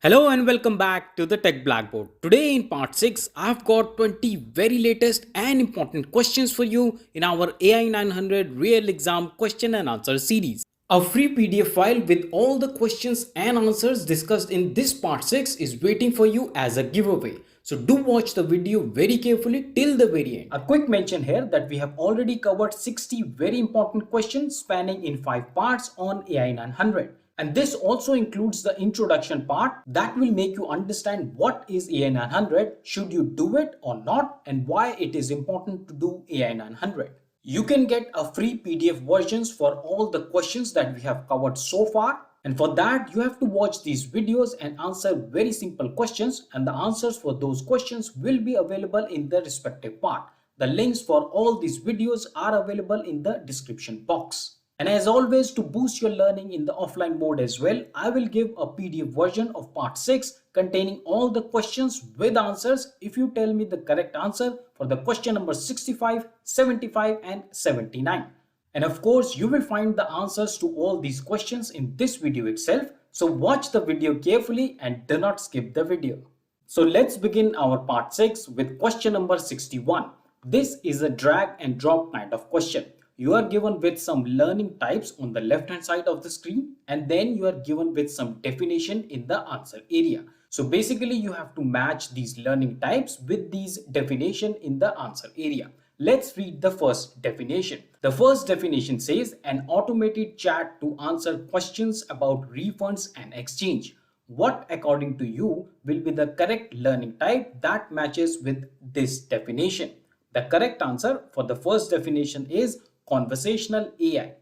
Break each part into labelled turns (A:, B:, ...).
A: Hello and welcome back to the Tech Blackboard. Today in part 6, I've got 20 very latest and important questions for you in our AI-900 real exam question and answer series. A free PDF file with all the questions and answers discussed in this part 6 is waiting for you as a giveaway. So do watch the video very carefully till the very end. A quick mention here that we have already covered 60 very important questions spanning in 5 parts on AI-900. And this also includes the introduction part that will make you understand what is AI-900, should you do it or not, and why it is important to do AI-900. You can get a free PDF versions for all the questions that we have covered so far. And for that, you have to watch these videos and answer very simple questions, and the answers for those questions will be available in the respective part. The links for all these videos are available in the description box. And as always, to boost your learning in the offline mode as well, I will give a PDF version of part 6 containing all the questions with answers if you tell me the correct answer for the question number 65, 75 and 79. And of course, you will find the answers to all these questions in this video itself. So watch the video carefully and do not skip the video. So let's begin our part 6 with question number 61. This is a drag and drop kind of question. You are given with some learning types on the left hand side of the screen, and then you are given with some definition in the answer area. So basically you have to match these learning types with these definition in the answer area. Let's read the first definition. The first definition says an automated chat to answer questions about refunds and exchange. What according to you will be the correct learning type that matches with this definition? The correct answer for the first definition is conversational AI.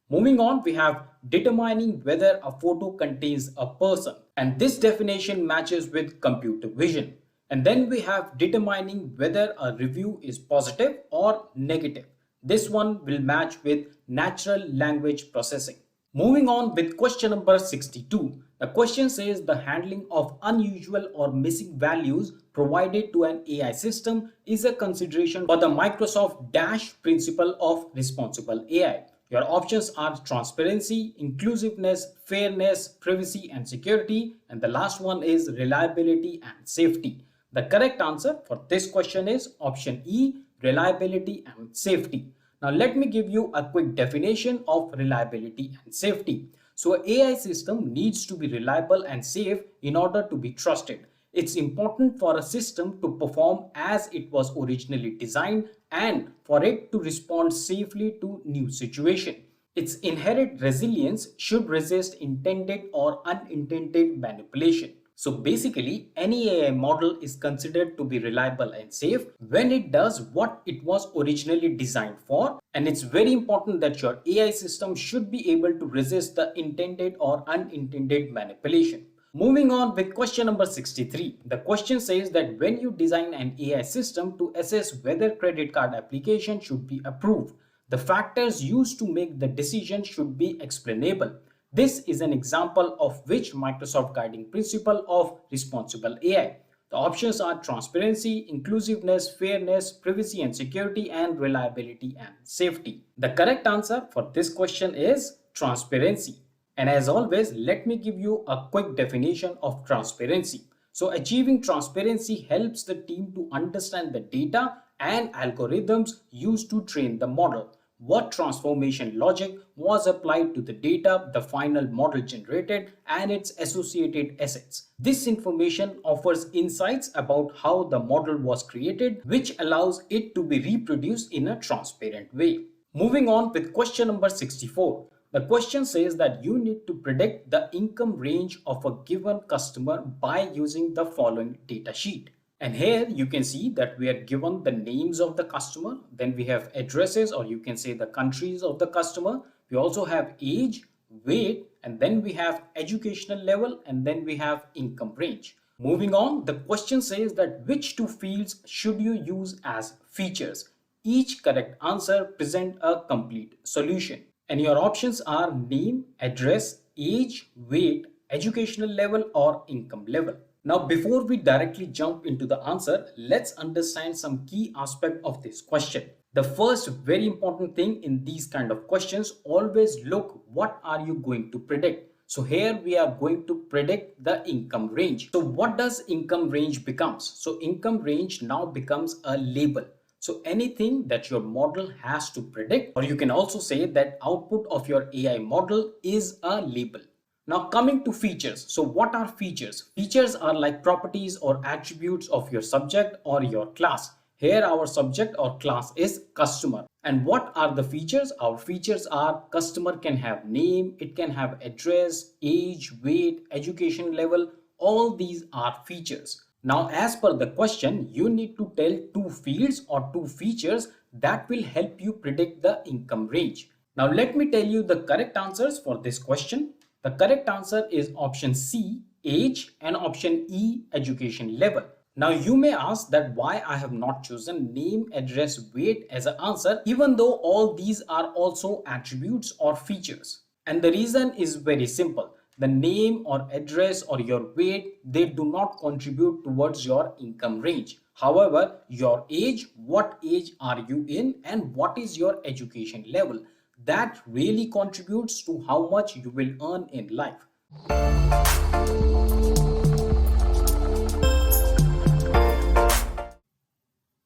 A: Moving on, we have determining whether a photo contains a person, and this definition matches with computer vision. And then we have determining whether a review is positive or negative. This one will match with natural language processing. Moving on with question number 62. The question says the handling of unusual or missing values provided to an AI system is a consideration for the Microsoft Dash principle of responsible AI. Your options are transparency, inclusiveness, fairness, privacy and security, and the last one is reliability and safety. The correct answer for this question is option E, reliability and safety. Now let me give you a quick definition of reliability and safety. So an AI system needs to be reliable and safe in order to be trusted. It's important for a system to perform as it was originally designed and for it to respond safely to new situations. Its inherent resilience should resist intended or unintended manipulation. So basically, any AI model is considered to be reliable and safe when it does what it was originally designed for. And it's very important that your AI system should be able to resist the intended or unintended manipulation. Moving on with question number 63. The question says that when you design an AI system to assess whether credit card application should be approved, the factors used to make the decision should be explainable. This is an example of which Microsoft guiding principle of responsible AI. The options are transparency, inclusiveness, fairness, privacy and security, and reliability and safety. The correct answer for this question is transparency. And as always, let me give you a quick definition of transparency. So achieving transparency helps the team to understand the data and algorithms used to train the model. What transformation logic was applied to the data the final model generated and its associated assets. This information offers insights about how the model was created, which allows it to be reproduced in a transparent way. Moving on with question number 64. The question says that you need to predict the income range of a given customer by using the following data sheet. And here you can see that we are given the names of the customer, then we have addresses, or you can say the countries of the customer. We also have age, weight, and then we have educational level, and then we have income range. Moving on, the question says that which two fields should you use as features? Each correct answer present a complete solution. And your options are name, address, age, weight, educational level, or income level. Now, before we directly jump into the answer, let's understand some key aspect of this question. The first very important thing in these kind of questions, always look what are you going to predict. So here we are going to predict the income range. So what does income range becomes? So income range now becomes a label. So anything that your model has to predict, or you can also say that output of your AI model is a label. Now coming to features. So what are features? Features are like properties or attributes of your subject or your class. Here our subject or class is customer. And what are the features? Our features are customer can have name, it can have address, age, weight, education level. All these are features. Now as per the question, you need to tell two fields or two features that will help you predict the income range. Now let me tell you the correct answers for this question. The correct answer is option C, age, and option E, education level. Now you may ask that why I have not chosen name, address, weight as an answer, even though all these are also attributes or features. And the reason is very simple. The name or address or your weight, they do not contribute towards your income range. However, your age, what age are you in, and what is your education level, that really contributes to how much you will earn in life.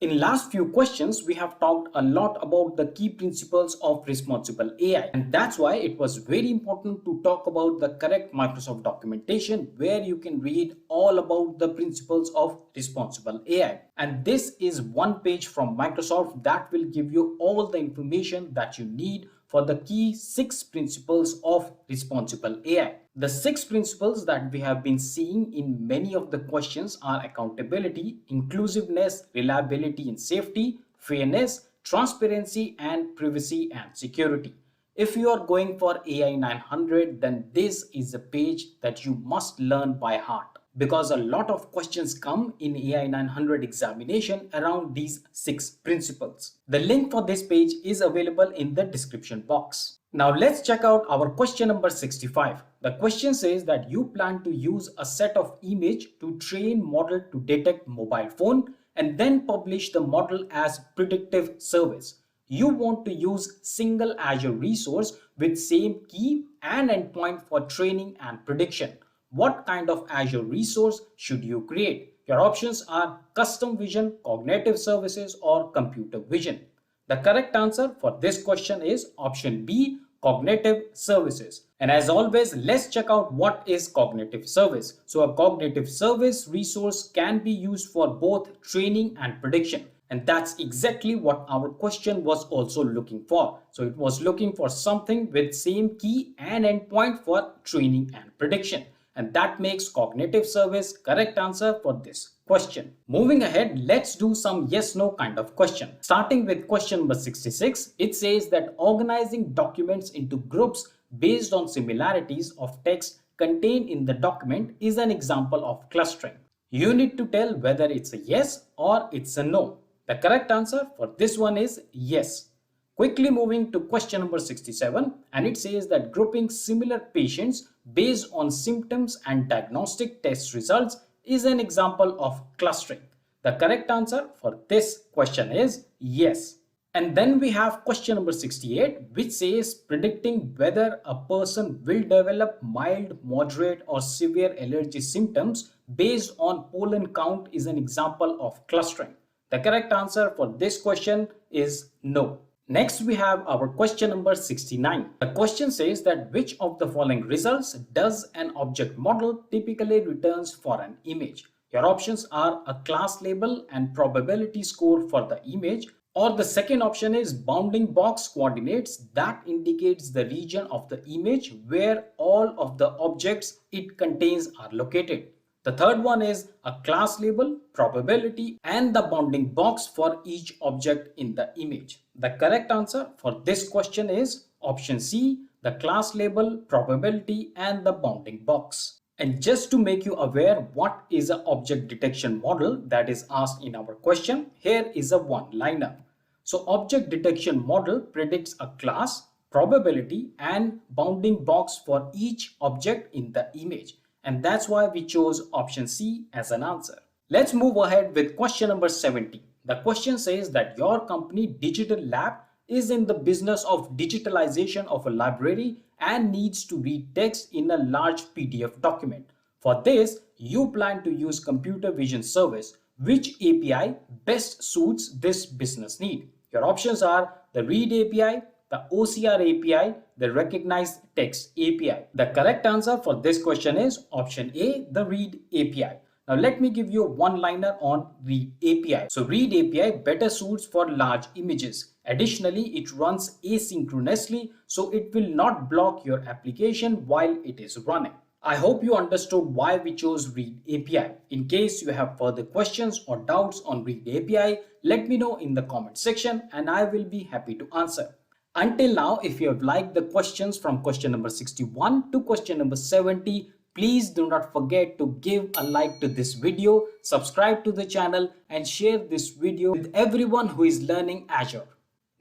A: In last few questions, we have talked a lot about the key principles of responsible AI, and that's why it was very important to talk about the correct Microsoft documentation where you can read all about the principles of responsible AI. And this is one page from Microsoft that will give you all the information that you need for the key 6 principles of responsible AI. The 6 principles that we have been seeing in many of the questions are accountability, inclusiveness, reliability and safety, fairness, transparency, and privacy and security. If you are going for AI 900, then this is a page that you must learn by heart, because a lot of questions come in AI 900 examination around these 6 principles. The link for this page is available in the description box. Now let's check out our question number 65. The question says that you plan to use a set of image to train model to detect mobile phone and then publish the model as predictive service. You want to use single Azure resource with same key and endpoint for training and prediction. What kind of Azure resource should you create? Your options are custom vision, cognitive services, or computer vision. The correct answer for this question is option B, cognitive services. And as always, let's check out what is cognitive service. So a cognitive service resource can be used for both training and prediction. And that's exactly what our question was also looking for. So it was looking for something with same key and endpoint for training and prediction. And that makes cognitive service correct answer for this question. Moving ahead, let's do some yes/no kind of question. Starting with question number 66, it says that organizing documents into groups based on similarities of text contained in the document is an example of clustering. You need to tell whether it's a yes or it's a no. The correct answer for this one is yes. Quickly moving to question number 67, and it says that grouping similar patients based on symptoms and diagnostic test results is an example of clustering. The correct answer for this question is yes. And then we have question number 68, which says predicting whether a person will develop mild, moderate, or severe allergy symptoms based on pollen count is an example of clustering. The correct answer for this question is no. Next, we have our question number 69. The question says that which of the following results does an object model typically returns for an image? Your options are a class label and probability score for the image, or the second option is bounding box coordinates that indicates the region of the image where all of the objects it contains are located. The third one is a class label, probability, and the bounding box for each object in the image. The correct answer for this question is option C, the class label, probability, and the bounding box. And just to make you aware what is an object detection model that is asked in our question, here is a one-liner. So object detection model predicts a class, probability, and bounding box for each object in the image. And that's why we chose option C as an answer. Let's move ahead with question number 70. The question says that your company Digital Lab is in the business of digitalization of a library and needs to read text in a large PDF document. For this, you plan to use computer vision service. Which API best suits this business need? Your options are the read API, the OCR API, the recognize text API. The correct answer for this question is option A, the read API. Now let me give you a one-liner on read API. So read API better suits for large images. Additionally, it runs asynchronously, so it will not block your application while it is running. I hope you understood why we chose Read API. In case you have further questions or doubts on Read API, let me know in the comment section and I will be happy to answer. Until now, if you have liked the questions from question number 61 to question number 70, please do not forget to give a like to this video, subscribe to the channel and share this video with everyone who is learning Azure.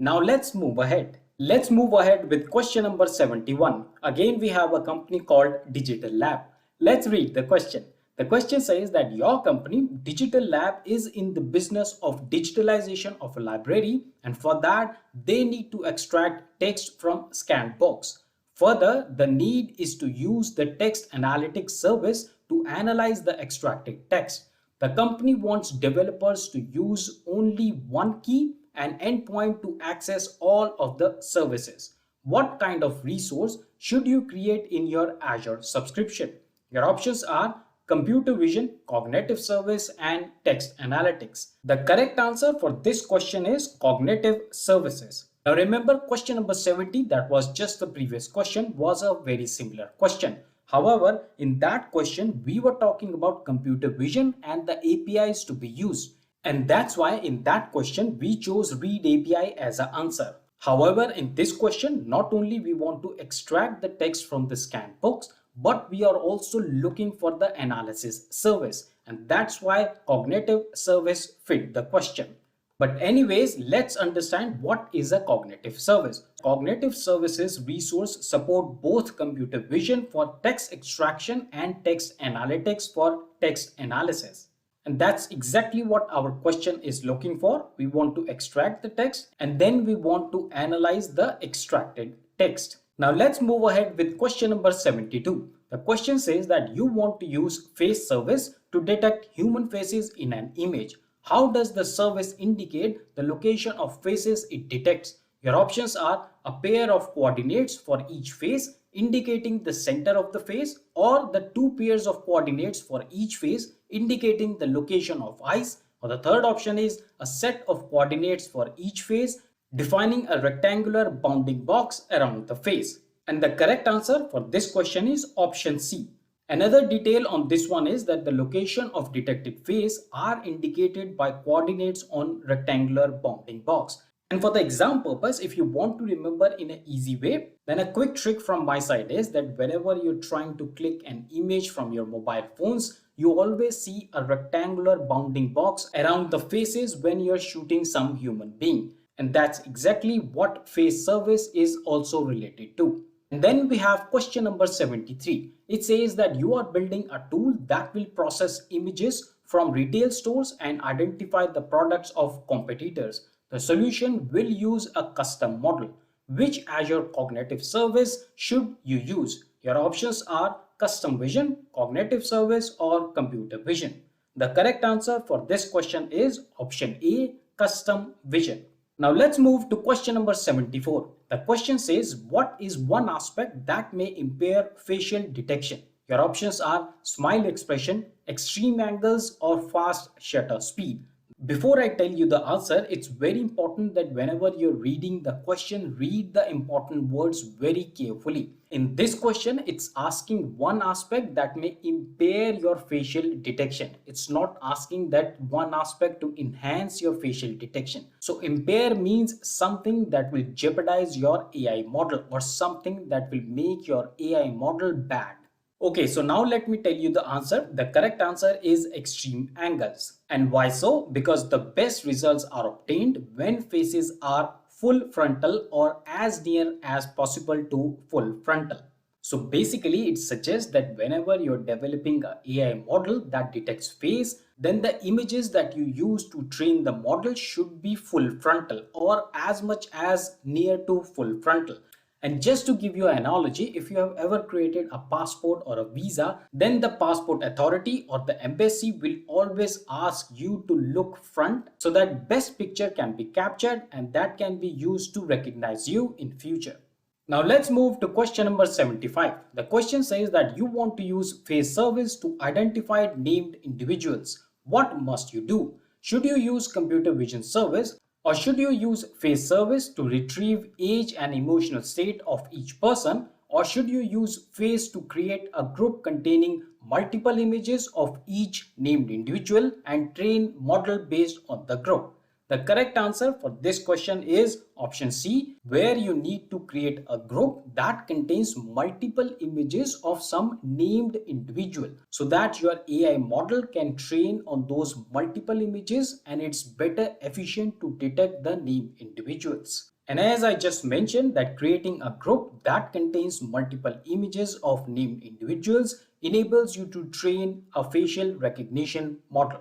A: Now let's move ahead. Let's move ahead with question number 71. Again, we have a company called Digital Lab. Let's read the question. The question says that your company, Digital Lab, is in the business of digitalization of a library, and for that, they need to extract text from scanned box. Further, the need is to use the text analytics service to analyze the extracted text. The company wants developers to use only one key and endpoint to access all of the services. What kind of resource should you create in your Azure subscription? Your options are computer vision, cognitive service, and text analytics. The correct answer for this question is cognitive services. Now remember, question number 70, that was just the previous question, was a very similar question. However, in that question, we were talking about computer vision and the APIs to be used. And that's why in that question, we chose read API as an answer. However, in this question, not only we want to extract the text from the scan box, but we are also looking for the analysis service. And that's why cognitive service fit the question. But anyways, let's understand what is a cognitive service. Cognitive services resource support both computer vision for text extraction and text analytics for text analysis. And that's exactly what our question is looking for. We want to extract the text and then we want to analyze the extracted text. Now let's move ahead with question number 72. The question says that you want to use face service to detect human faces in an image. How does the service indicate the location of faces it detects? Your options are a pair of coordinates for each face indicating the center of the face, or the two pairs of coordinates for each face indicating the location of eyes, or the third option is a set of coordinates for each face defining a rectangular bounding box around the face. And the correct answer for this question is option C. Another detail on this one is that the location of detected face are indicated by coordinates on rectangular bounding box. And for the exam purpose, if you want to remember in an easy way, then a quick trick from my side is that whenever you're trying to click an image from your mobile phones, you always see a rectangular bounding box around the faces when you're shooting some human being. And that's exactly what face service is also related to. And then we have question number 73. It says that you are building a tool that will process images from retail stores and identify the products of competitors. The solution will use a custom model. Which Azure cognitive service should you use? Your options are custom vision, cognitive service, or computer vision. The correct answer for this question is option A, custom vision. Now let's move to question number 74. The question says, what is one aspect that may impair facial detection? Your options are smile expression, extreme angles, or fast shutter speed. Before I tell you the answer, it's very important that whenever you're reading the question, read the important words very carefully. In this question, it's asking one aspect that may impair your facial detection. It's not asking that one aspect to enhance your facial detection. So impair means something that will jeopardize your AI model or something that will make your AI model bad. Okay, so now let me tell you the answer. The correct answer is extreme angles. And why so? Because the best results are obtained when faces are full frontal or as near as possible to full frontal. So basically it suggests that whenever you're developing an AI model that detects face, then the images that you use to train the model should be full frontal or as much as near to full frontal. And just to give you an analogy, if you have ever created a passport or a visa, then the passport authority or the embassy will always ask you to look front so that best picture can be captured and that can be used to recognize you in future. Now let's move to question number 75. The question says that you want to use face service to identify named individuals. What must you do? Should you use computer vision service or should you use face service to retrieve age and emotional state of each person, or should you use face to create a group containing multiple images of each named individual and train model based on the group? The correct answer for this question is option C, where you need to create a group that contains multiple images of some named individual so that your AI model can train on those multiple images and it's better efficient to detect the named individuals. And as I just mentioned, that creating a group that contains multiple images of named individuals enables you to train a facial recognition model.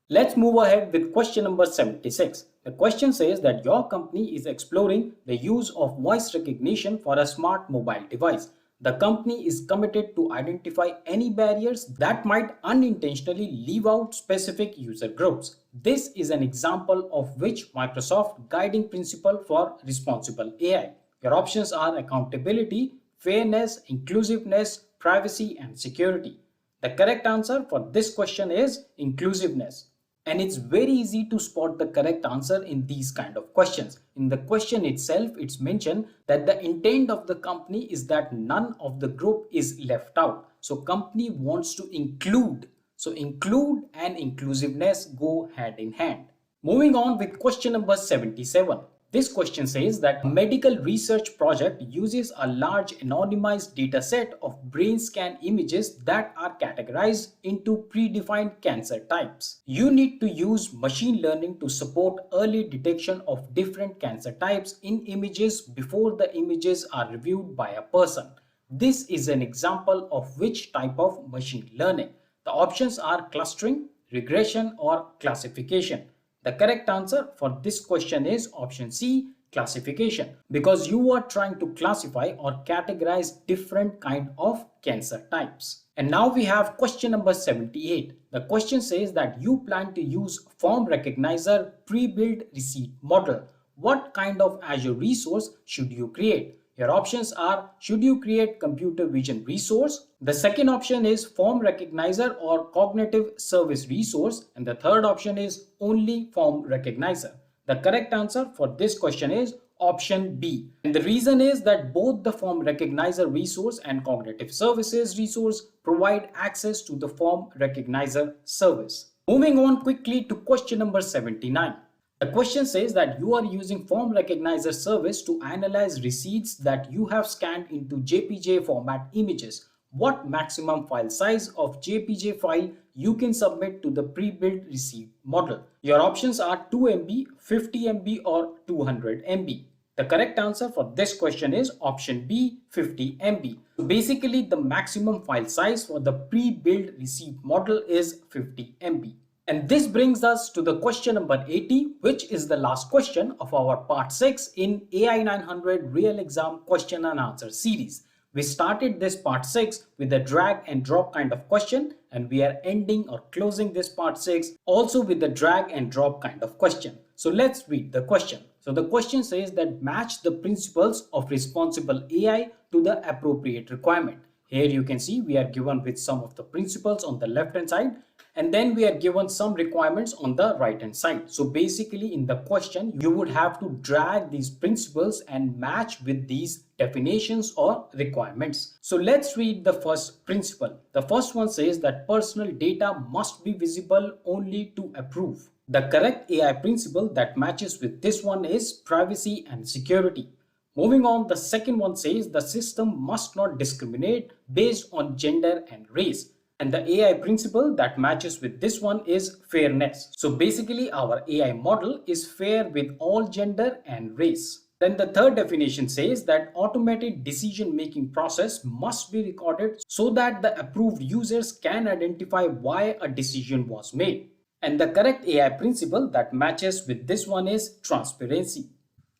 A: Let's move ahead with question number 76. The question says that your company is exploring the use of voice recognition for a smart mobile device. The company is committed to identify any barriers that might unintentionally leave out specific user groups. This is an example of which Microsoft guiding principle for responsible AI. Your options are accountability, fairness, inclusiveness, privacy, and security. The correct answer for this question is inclusiveness. And it's very easy to spot the correct answer in these kind of questions. In the question itself, it's mentioned that the intent of the company is that none of the group is left out. So company wants to include. So include and inclusiveness go hand in hand. Moving on with question number 77. This question says that a medical research project uses a large anonymized data set of brain scan images that are categorized into predefined cancer types. You need to use machine learning to support early detection of different cancer types in images before the images are reviewed by a person. This is an example of which type of machine learning. The options are clustering, regression, or classification. The correct answer for this question is option C, classification, because you are trying to classify or categorize different kind of cancer types. And now we have question number 78. The question says that you plan to use form recognizer pre-built receipt model. What kind of Azure resource should you create? Your options are, should you create computer vision resource? The second option is form recognizer or cognitive service resource. And the third option is only form recognizer. The correct answer for this question is option B. And the reason is that both the form recognizer resource and cognitive services resource provide access to the form recognizer service. Moving on quickly to question number 79. The question says that you are using form recognizer service to analyze receipts that you have scanned into JPG format images. What maximum file size of JPG file you can submit to the pre-built receipt model? Your options are 2 MB, 50 MB or 200 MB. The correct answer for this question is option B, 50 MB. Basically, the maximum file size for the pre-built receipt model is 50 MB. And this brings us to the question number 80, which is the last question of our part 6 in AI-900 real exam question and answer series. We started this part 6 with a drag and drop kind of question, and we are ending or closing this part 6 also with the drag and drop kind of question. So let's read the question. So the question says that match the principles of responsible AI to the appropriate requirement. Here you can see we are given with some of the principles on the left hand side, and then we are given some requirements on the right hand side. So basically in the question, you would have to drag these principles and match with these definitions or requirements. So let's read the first principle. The first one says that personal data must be visible only to approve. The correct AI principle that matches with this one is privacy and security. Moving on, the second one says the system must not discriminate based on gender and race. And the AI principle that matches with this one is fairness. So basically our AI model is fair with all gender and race. Then the third definition says that automated decision-making process must be recorded so that the approved users can identify why a decision was made. And the correct AI principle that matches with this one is transparency.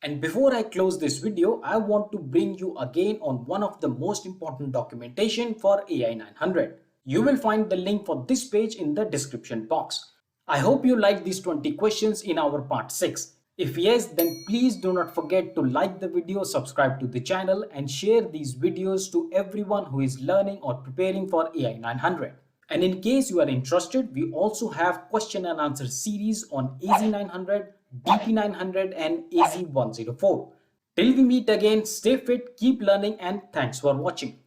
A: And before I close this video, I want to bring you again on one of the most important documentation for AI-900. You will find the link for this page in the description box. I hope you like these 20 questions in our part 6. If yes, then please do not forget to like the video, subscribe to the channel and share these videos to everyone who is learning or preparing for AI-900. And in case you are interested, we also have question and answer series on AZ900, DP900 and AZ104. Till we meet again, stay fit, keep learning and thanks for watching.